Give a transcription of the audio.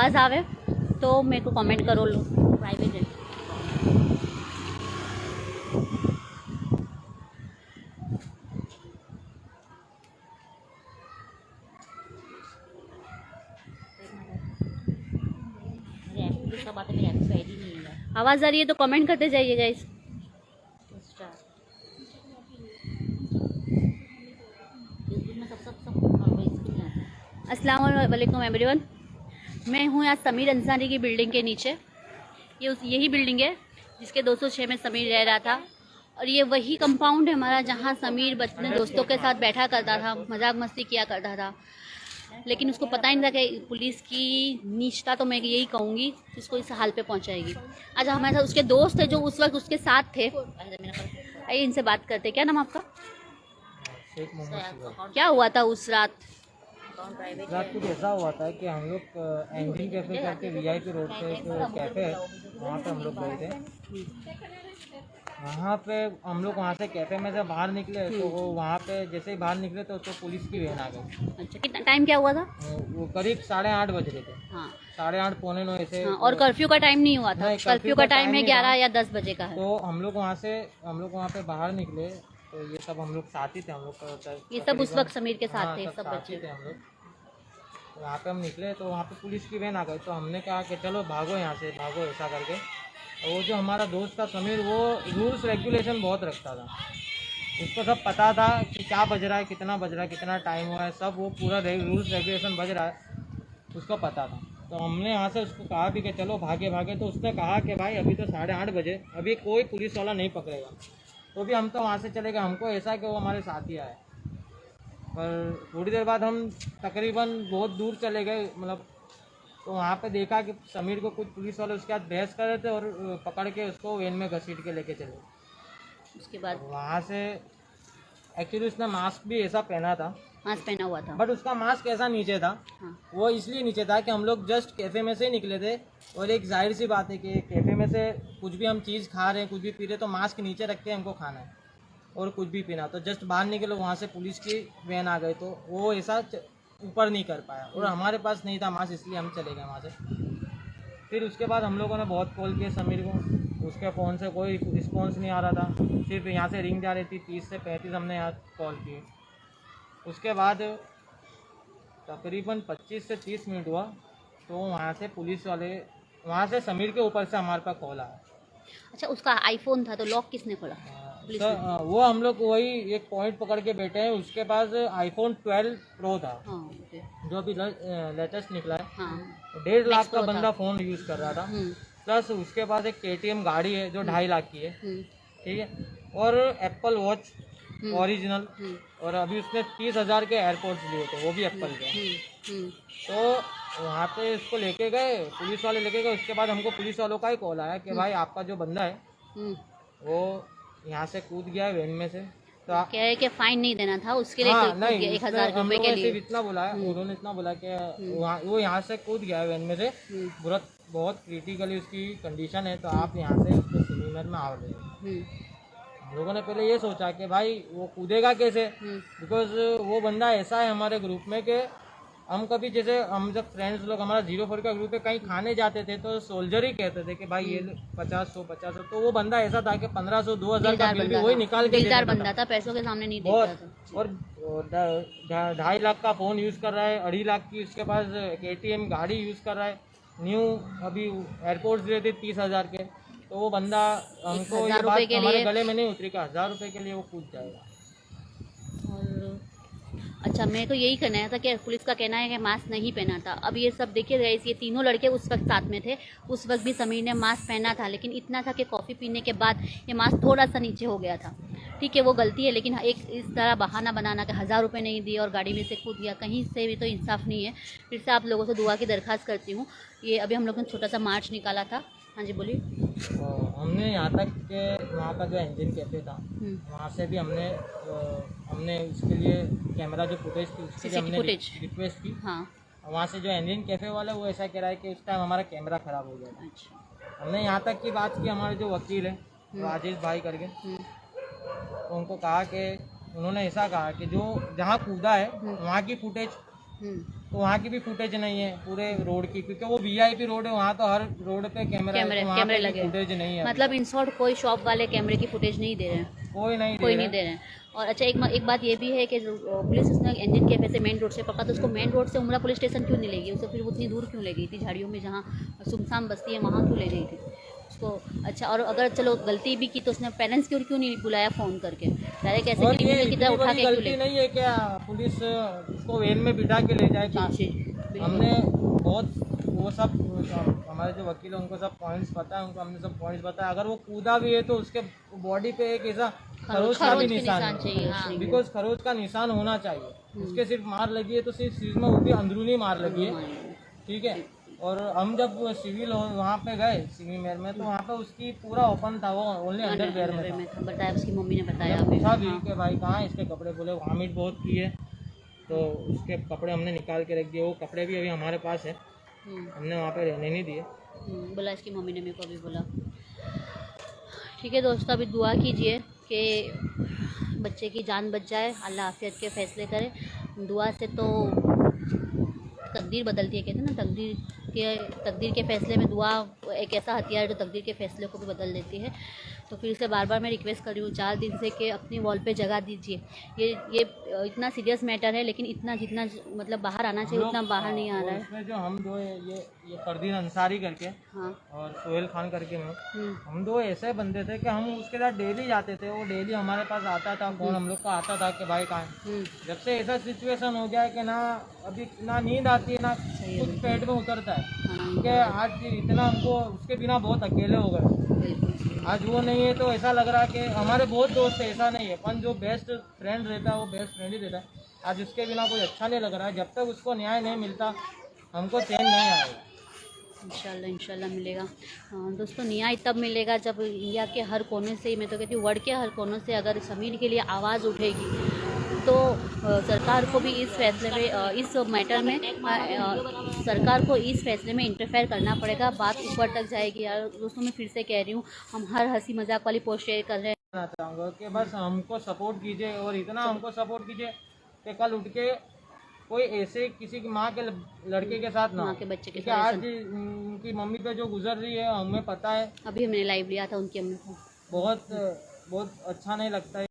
आवाज़ आवे तो मेरे को कमेंट करो लो प्राइवेट है। आवाज़ आ रही है तो कमेंट करते जाइए गाइस। अस्सलाम वालेकुम एवरीवन, मैं हूँ आज समीर अंसारी की बिल्डिंग के नीचे। यही बिल्डिंग है जिसके 206 में समीर रह रहा था, और ये वही कंपाउंड है हमारा जहाँ समीर अपने दोस्तों के साथ बैठा करता था, मजाक मस्ती किया करता था। लेकिन उसको पता ही नहीं था कि पुलिस की नीचता, तो मैं यही कहूँगी, इसको इस हाल पे पहुँचाएगी। आज हमारे साथ उसके दोस्त थे जो उस वक्त उसके साथ थे। आइए इनसे बात करते। क्या नाम आपका? क्या हुआ था उस रात? कुछ ऐसा हुआ था कि हम लोग एंजिन कैफे करके वीआईपी रोड पे एक कैफे है, वहाँ पे हम लोग गए थे। वहाँ पे हम लोग वहाँ से कैफे में से बाहर निकले तो वो वहाँ पे जैसे ही बाहर निकले तो पुलिस की वैन आ गई। अच्छा, कितना टाइम क्या हुआ था? वो करीब 8:30 बज रहे थे। हाँ, 8:30 पौने 9 ऐसे। हाँ, और कर्फ्यू का टाइम नहीं हुआ था? कर्फ्यू का टाइम है 11 या 10 बजे का है। तो हम लोग वहाँ पे बाहर निकले तो ये सब हम लोग साथी थे। हम लोग ये सब उस वक्त समीर के साथ थे, सब बच्चे थे हम लोग। वहाँ पे हम निकले तो वहाँ पे पुलिस की वैन आ गई, तो हमने कहा कि चलो भागो यहाँ से, भागो ऐसा करके। और वो जो हमारा दोस्त था समीर, वो रूल्स रेगुलेशन बहुत रखता था। उसको सब पता था कि क्या बज रहा है, कितना बज रहा है, कितना टाइम हुआ है, सब वो पूरा रूल्स रेगुलेशन बज रहा है, उसको पता था। तो हमने यहाँ से उसको कहा भी कि चलो भागे भागे, तो उसने कहा कि भाई अभी तो 8:30 बजे, अभी कोई पुलिस वाला नहीं पकड़ेगा। तो भी हम तो वहाँ से चले गए। हमको ऐसा है कि वो हमारे साथ ही आए। पर थोड़ी देर बाद हम तकरीबन बहुत दूर चले गए, मतलब तो वहाँ पे देखा कि समीर को कुछ पुलिस वाले उसके साथ बहस कर रहे थे और पकड़ के उसको वैन में घसीट के लेके चले। उसके बाद वहाँ से एक्चुअली उसने मास्क भी ऐसा पहना था, मास्क पहना हुआ था, बट उसका मास्क ऐसा नीचे था। हाँ। वो इसलिए नीचे था कि हम लोग जस्ट कैफ़े में से ही निकले थे, और एक जाहिर सी बात है कि कैफ़े में से कुछ भी हम चीज़ खा रहे हैं, कुछ भी पी रहे, तो मास्क नीचे रख के हमको खाना है और कुछ भी पीना। तो जस्ट बाहर निकले, वहाँ से पुलिस की वैन आ गई, तो वो ऐसा ऊपर नहीं कर पाया, और हमारे पास नहीं था मास्क, इसलिए हम चले गए वहाँ से। फिर उसके बाद हम लोगों ने बहुत कॉल किए समीर को, उसके फ़ोन से कोई रिस्पॉन्स नहीं आ रहा था। सिर्फ यहाँ से रिंग जा रही थी, 30 से 35 हमने यहाँ कॉल किए। उसके बाद तकरीबन 25 से 30 मिनट हुआ, तो वहाँ से पुलिस वाले, वहाँ से समीर के ऊपर से हमारे पास कॉल आया। अच्छा, उसका आईफोन था तो लॉक किसने खोला? तो वो हम लोग वही एक पॉइंट पकड़ के बैठे हैं, उसके पास आईफोन 12 प्रो था। हाँ, जो अभी लेटेस्ट निकला है। हाँ, 1.5 लाख का बंदा फ़ोन यूज़ कर रहा था। प्लस उसके पास एक KTM गाड़ी है जो 2.5 लाख की है, ठीक है, और एप्पल वॉच ओरिजिनल, और अभी उसने 30,000 के एयरपोर्ट्स लिए थे, वो भी एप्पल के। तो वहाँ पे उसको लेके गए, पुलिस वाले लेके गए। उसके बाद हमको पुलिस वालों का ही कॉल आया कि भाई आपका जो बंदा है वो यहाँ से कूद गया है वैन में से। तो कह रहे कि फाइन नहीं देना था उसके लिए। हाँ, नहीं, 1,000 रुपए के लिए इतना बोला है, उन्होंने इतना बोला कि वो यहाँ से कूद गया है वैन में से, बहुत क्रिटिकली उसकी कंडीशन है, तो आप यहाँ से उसको सिविल में आओ ले। हम लोगों ने पहले ये सोचा कि भाई वो कूदेगा कैसे, बिकॉज वो बंदा ऐसा है हमारे ग्रुप में कि हम कभी, जैसे हम जब फ्रेंड्स लोग, हमारा 04 का ग्रुप है, कहीं खाने जाते थे तो सोल्जर ही कहते थे कि भाई ये 50-100 तो वो बंदा ऐसा था कि 1500 2000 का बिल भी वही निकाल के देता बंदा था, पैसों के सामने नहीं देता था। और 2.5 लाख का फ़ोन यूज़ कर रहा है, 2.5 लाख की उसके पास KTM गाड़ी यूज़ कर रहा है, न्यू अभी एयरपोर्ट्स दिए थे 30,000 के। तो वो बंदा, हमको ये बात हमारे गले में नहीं उतरी कि 1000 रुपये के लिए वो कूद जाएगा। अच्छा, मैं तो यही कहना था कि पुलिस का कहना है कि मास्क नहीं पहना था। अब ये सब देखिए गाइस, ये तीनों लड़के उस वक्त साथ में थे, उस वक्त भी समीर ने मास्क पहना था, लेकिन इतना था कि कॉफ़ी पीने के बाद ये मास्क थोड़ा सा नीचे हो गया था। ठीक है, वो गलती है, लेकिन एक इस तरह बहाना बनाना कि 1000 रुपये नहीं दिए और गाड़ी में से कूद गया, कहीं से भी तो इंसाफ नहीं है। फिर से आप लोगों से दुआ की दरख्वास्त करती हूँ। ये अभी हम लोगों ने छोटा सा मार्च निकाला था। हाँ जी, बोलिए। तो हमने यहाँ तक कि वहाँ का जो इंजन कैफे था, वहाँ से भी हमने उसके लिए कैमरा जो फुटेज थी उसके लिए हमने रिक्वेस्ट की। हाँ, वहाँ से जो इंजन कैफे वाला वो ऐसा कह रहा है कि उस टाइम हमारा कैमरा ख़राब हो गया था। अच्छा। हमने यहाँ तक की बात की, हमारे जो वकील है राजेश भाई करके, तो उनको कहा कि उन्होंने ऐसा कहा कि जो जहाँ कूदा है वहाँ की फुटेज तो वहाँ की भी फुटेज नहीं है पूरे रोड की, क्योंकि वो वीआईपी रोड है, वहाँ तो हर रोड पे कैमरा है, तो वहाँ कैमरे पे लगे हैं। फुटेज नहीं है। मतलब इन शॉर्ट कोई शॉप वाले कैमरे की फुटेज नहीं दे रहे हैं, कोई नहीं कोई दे नहीं रहा दे रहे हैं। और अच्छा एक बात ये भी है कि पुलिस उसने इंडियन कैफे से मेन रोड से पकड़ा, तो उसको मेन रोड से उमरा पुलिस स्टेशन क्यों नहीं ले गई? उसे फिर उतनी दूर क्यों ले गई थी? झाड़ियों में जहाँ सुनसान बस्ती है वहाँ क्यों ले गई थी उसको? अच्छा, और अगर चलो गलती भी की तो उसने पेरेंट्स क्यों नहीं बुलाया फ़ोन करके? डायरेक्ट ऐसे और ये क्रिमिनल की तरह इतनी उठा बड़ी के क्यों गलती ले? नहीं है क्या पुलिस उसको वैन में बिठा के ले जाए? जी कहाँ? जी बिल्कुल। हमने बहुत वो सब हमारे जो वकील है उनको सब पॉइंट्स पता है, उनको हमने सब पॉइंट्स बताया। अगर वो कूदा भी है तो उसके बॉडी पे एक ऐसा खरोच का भी के निशान चाहिए, हाँ। है, बिकॉज खरोच का निशान होना चाहिए। उसके सिर्फ मार लगी है तो सिर्फ चीज में वो भी अंदरूनी मार लगी है, ठीक है। और हम जब सिविल वहाँ पे गए सिविल मेयर में, तो वहाँ पे उसकी पूरा ओपन था, वो ओनली अंडरवेयर में था। बताया, उसकी मम्मी ने बताया हमने हमें। पूछा भी हाँ। कि भाई कहाँ है इसके कपड़े? बोले वॉमिट बहुत की है, तो उसके कपड़े हमने निकाल के रख दिए। वो कपड़े भी अभी हमारे पास है, हमने वहाँ पे रहने नहीं दिए। बोला इसकी मम्मी ने मेरे को अभी बोला। ठीक है दोस्तों, अभी दुआ कीजिए कि बच्चे की जान बच जाए, अल्लाह आफियत के फैसले करे। दुआ से तो तकदीर बदलती है, कहते हैं ना, तकदीर के फैसले में दुआ एक ऐसा हथियार है जो तकदीर के फैसले को भी बदल देती है। तो फिर से बार बार मैं रिक्वेस्ट कर रही हूँ 4 दिन से कि अपनी वॉल पे जगह दीजिए। ये इतना सीरियस मैटर है, लेकिन इतना जितना मतलब बाहर आना चाहिए उतना बाहर नहीं आ रहा है। इसमें जो हम दो ये फरदीन अंसारी करके, हाँ। और सोहेल खान करके हम दो ऐसे बंदे थे कि हम उसके साथ डेली जाते थे। वो डेली हमारे पास आता था, फोन हम लोग का आता था कि भाई कहाँ है। जब से ऐसा सिचुएशन हो गया है कि ना अभी ना नींद आती है ना कुछ पेट में उतरता है, कि आज इतना हमको उसके बिना बहुत अकेले हो गए। आज वो नहीं है तो ऐसा लग रहा है कि हमारे बहुत दोस्त है, ऐसा नहीं है, पर जो बेस्ट फ्रेंड रहता है वो बेस्ट फ्रेंड ही रहता है। आज उसके बिना कोई अच्छा नहीं लग रहा है। जब तक उसको न्याय नहीं मिलता हमको चैन नहीं आएगा। इंशाल्लाह मिलेगा। दोस्तों, न्याय तब मिलेगा जब इंडिया के हर कोने से, मैं तो कहती हूँ वर्ल्ड के हर कोनों से अगर समीर के लिए आवाज़ उठेगी तो सरकार को भी इस फैसले में, इस मैटर में सरकार को इस फैसले में इंटरफेयर करना पड़ेगा। बात ऊपर तक जाएगी। यार दोस्तों, मैं फिर से कह रही हूँ, हम हर हंसी मजाक वाली पोस्ट शेयर कर रहे हैं। चाहूँगा कि बस हमको सपोर्ट कीजिए, और इतना हमको सपोर्ट कीजिए कि कल उठ के कोई ऐसे किसी की माँ के लड़के के साथ ना, माँ के बच्चे के साथ। आज उनकी मम्मी पे जो गुजर रही है हमें पता है। अभी हमने लाइव लिया था उनकी अम्मी को। बहुत अच्छा नहीं लगता है।